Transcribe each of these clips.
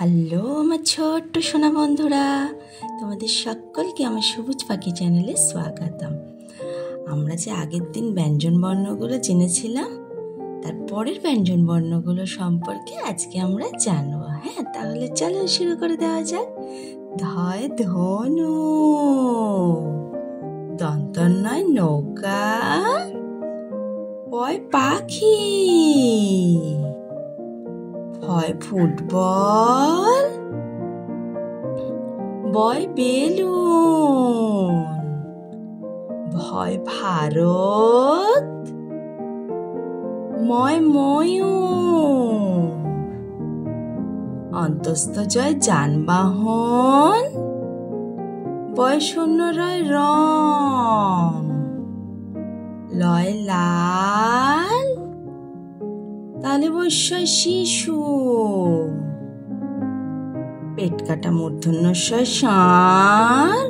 Hello আমার ছোট্ট সোনা বন্ধুরা, তোমাদের সকলকে আমার সবুজ পাখি চ্যানেলে স্বাগতম। আমরা যে আগের দিন ব্যঞ্জন বর্ণগুলো জেনেছিলাম, তার পরের ব্যঞ্জন বর্ণগুলো সম্পর্কে আজকে আমরা জানবো। হ্যাঁ, তাহলে চলো শুরু করে দেওয়া যাক। ধয় ধনু, দন্তন্বয় নৌকা, পয় পাখি, হয় ফুটবল, বয় বেলুন, ভয় ভারত, ময় ময়ূর, অন্তস্থ জয় যানবাহন, বয় শূন্য রয় রং, লয় লাল, তালে বস্যয় শিশু, পেট কাটা মূর্ধন্যস্বয় ষাঁড়,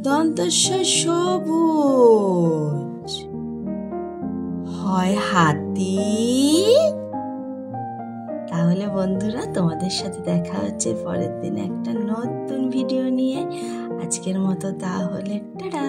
দন্তস্বয় সবুজ, হয় হাতি। তাহলে বন্ধুরা, তোমাদের সাথে দেখা হচ্ছে পরের দিন একটা নতুন ভিডিও নিয়ে। আজকের মতো তাহলে টাটা।